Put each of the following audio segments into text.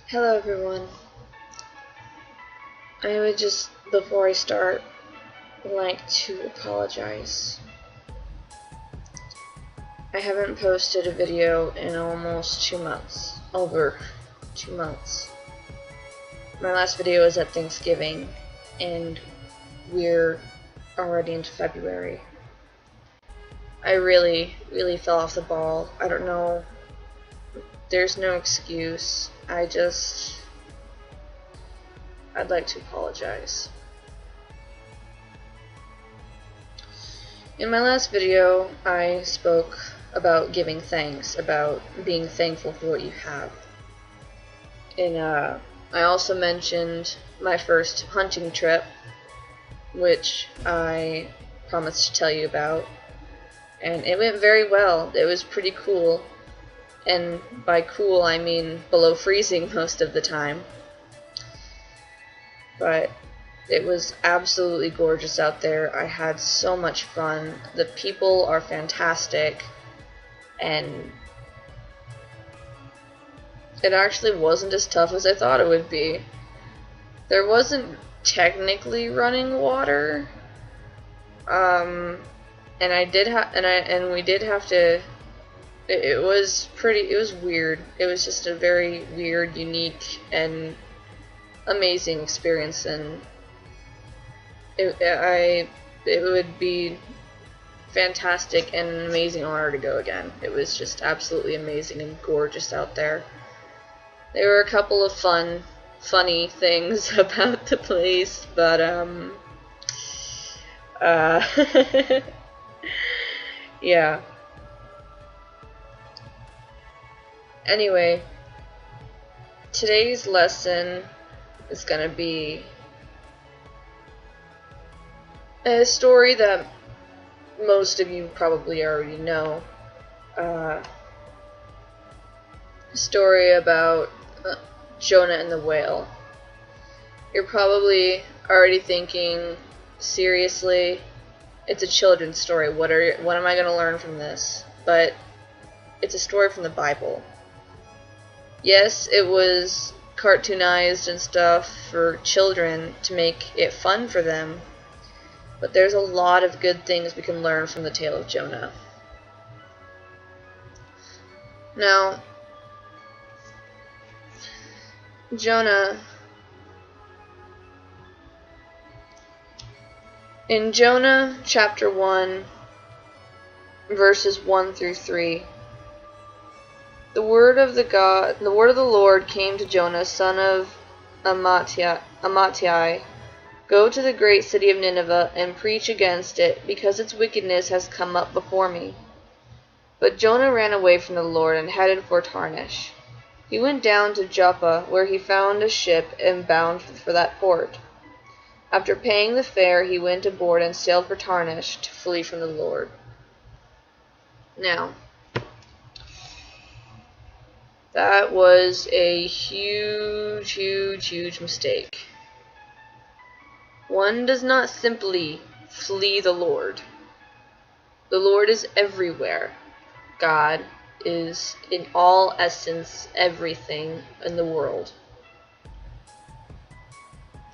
Hello everyone. I would just, before I start, like to apologize. I haven't posted a video in almost 2 months. Over 2 months. My last video was at Thanksgiving, and we're already into February. I really fell off the ball. I don't know. There's no excuse. I'd like to apologize. In my last video, I spoke about giving thanks, about being thankful for what you have. And I also mentioned my first hunting trip, which I promised to tell you about. And it went very well. It was pretty cool. And by cool, I mean below freezing most of the time. But it was absolutely gorgeous out there. I had so much fun. The people are fantastic. And it actually wasn't as tough as I thought it would be. There wasn't technically running water. And we did have to. It was weird. It was just a very weird, unique, and amazing experience, and it would be fantastic and an amazing honor to go again. It was just absolutely amazing and gorgeous out there. There were a couple of funny things about the place, but yeah. Anyway, today's lesson is gonna be a story that most of you probably already know. A story about Jonah and the whale. You're probably already thinking, seriously, it's a children's story. What am I gonna learn from this? But it's a story from the Bible. Yes, it was cartoonized and stuff for children to make it fun for them, but there's a lot of good things we can learn from the tale of Jonah. Now, Jonah, in Jonah chapter 1, verses 1 through 3, the word of the Lord came to Jonah, son of Amittai. Go to the great city of Nineveh and preach against it, because its wickedness has come up before me. But Jonah ran away from the Lord and headed for Tarshish. He went down to Joppa, where he found a ship and bound for that port. After paying the fare, he went aboard and sailed for Tarshish to flee from the Lord. Now, that was a huge mistake. One does not simply flee the Lord. The Lord is everywhere. God is, in all essence, everything in the world.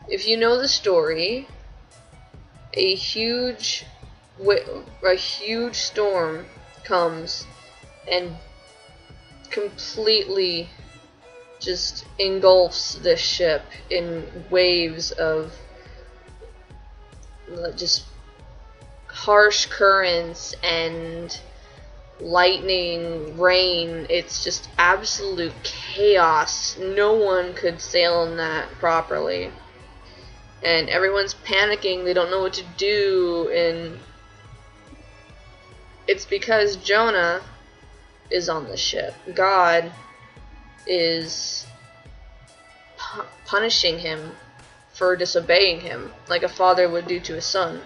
If you know the story, a huge storm comes and completely just engulfs this ship in waves of just harsh currents and lightning, rain. It's just absolute chaos. No one could sail in that properly. And everyone's panicking. They don't know what to do. And it's because Jonah is on the ship. God is punishing him for disobeying him, like a father would do to a son.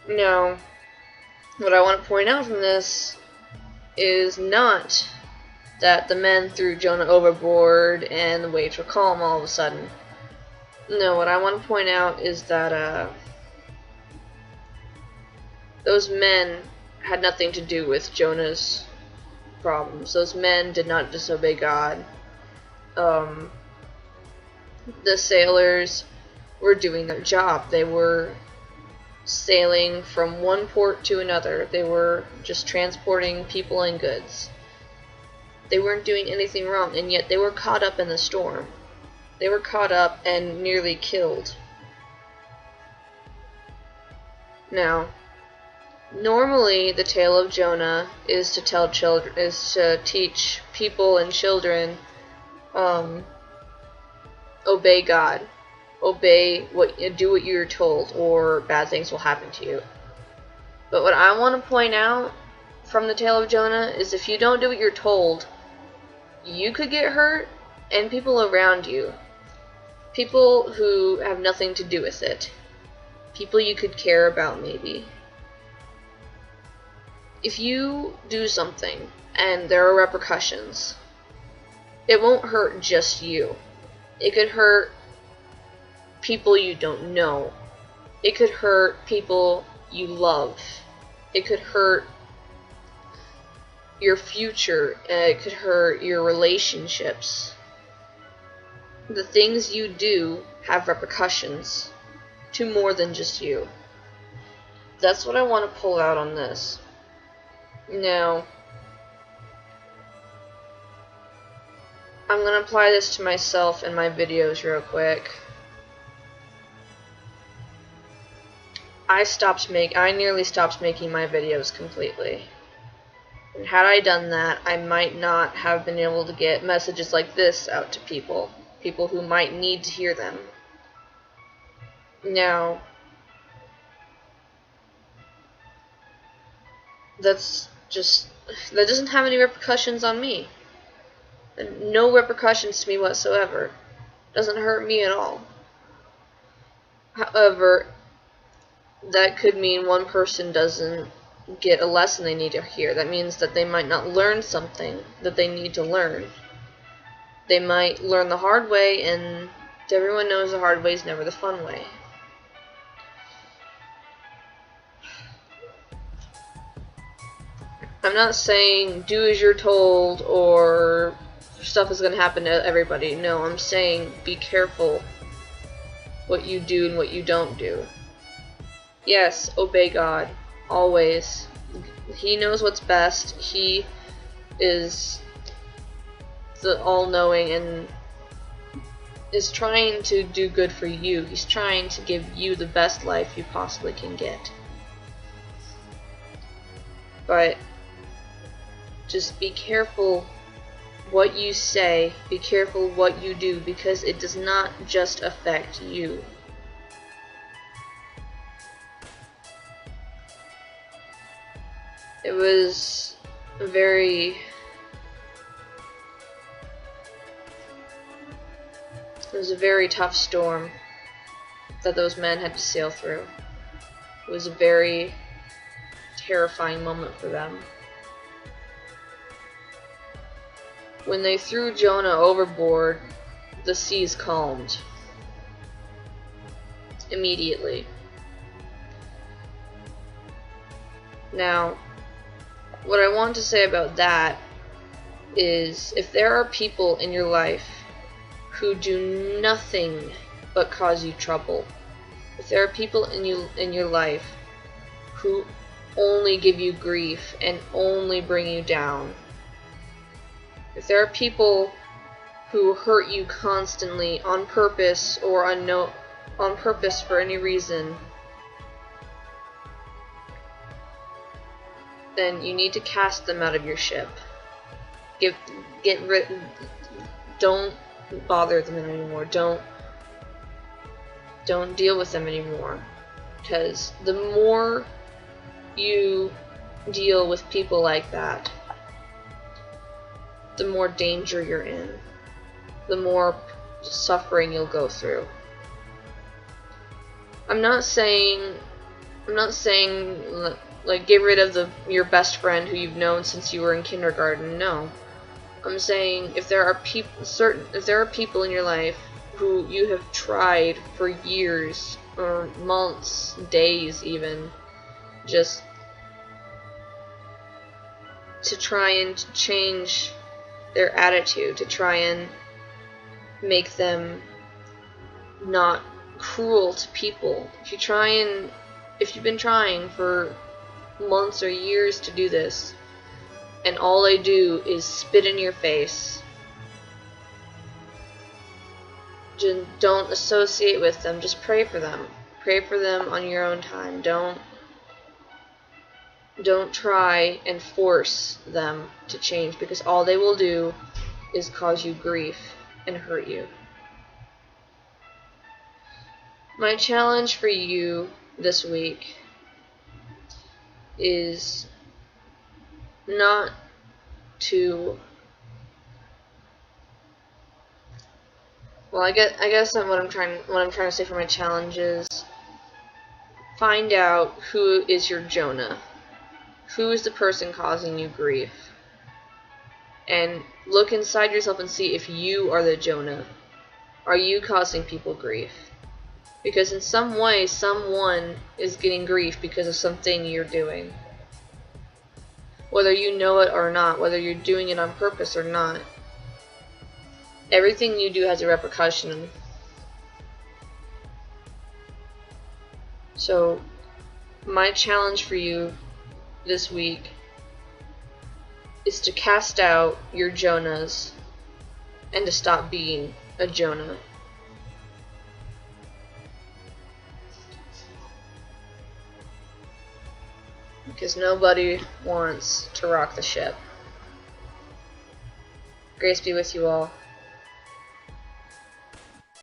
Now, what I want to point out from this is not that the men threw Jonah overboard and the waves were calm all of a sudden. No, what I want to point out is that those men had nothing to do with Jonah's problems. Those men did not disobey God. The sailors were doing their job. They were sailing from one port to another. They were just transporting people and goods. They weren't doing anything wrong, and yet they were caught up in the storm. They were caught up and nearly killed. Now, normally the tale of Jonah is to teach people and children, obey God. Do what you're told, or bad things will happen to you. But what I want to point out from the tale of Jonah is if you don't do what you're told, you could get hurt, and people around you. People who have nothing to do with it. People you could care about, maybe. If you do something, and there are repercussions, it won't hurt just you. It could hurt people you don't know. It could hurt people you love. It could hurt your future. It could hurt your relationships. The things you do have repercussions to more than just you. That's what I want to pull out on this. Now, I'm going to apply this to myself in my videos real quick. I nearly stopped making my videos completely. And had I done that, I might not have been able to get messages like this out to people who might need to hear them. Now, that doesn't have any repercussions on me. No repercussions to me whatsoever. Doesn't hurt me at all. However, that could mean one person doesn't get a lesson they need to hear. That means that they might not learn something that they need to learn. They might learn the hard way, and everyone knows the hard way is never the fun way. I'm not saying do as you're told or stuff is going to happen to everybody. No, I'm saying be careful what you do and what you don't do. Yes, obey God, always. He knows what's best. He is the all-knowing and is trying to do good for you. He's trying to give you the best life you possibly can get. But just be careful what you say, be careful what you do, because it does not just affect you. It was a very tough storm that those men had to sail through. It was a very terrifying moment for them. When they threw Jonah overboard, the seas calmed immediately. Now, what I want to say about that is, if there are people in your life who do nothing but cause you trouble, if there are people in your life who only give you grief and only bring you down, if there are people who hurt you constantly on purpose or on purpose for any reason, then you need to cast them out of your ship. Don't bother them anymore. Don't deal with them anymore. Because the more you deal with people like that, the more danger you're in. The more suffering you'll go through. I'm not saying like get rid of your best friend who you've known since you were in kindergarten. No. I'm saying if there are people in your life who you have tried for years or months, days even, just to try and change their attitude, to try and make them not cruel to people. If you've been trying for months or years to do this, and all they do is spit in your face, just don't associate with them. Just pray for them. Pray for them on your own time. Don't try and force them to change, because all they will do is cause you grief and hurt you. My challenge for you this week is not to, well, I guess what I'm trying to say for my challenge is find out who is your Jonah. Who is the person causing you grief? And look inside yourself and see if you are the Jonah. Are you causing people grief? Because in some way, someone is getting grief because of something you're doing. Whether you know it or not, whether you're doing it on purpose or not. Everything you do has a repercussion. So, my challenge for you this week is to cast out your Jonahs and to stop being a Jonah. Because nobody wants to rock the ship. Grace be with you all.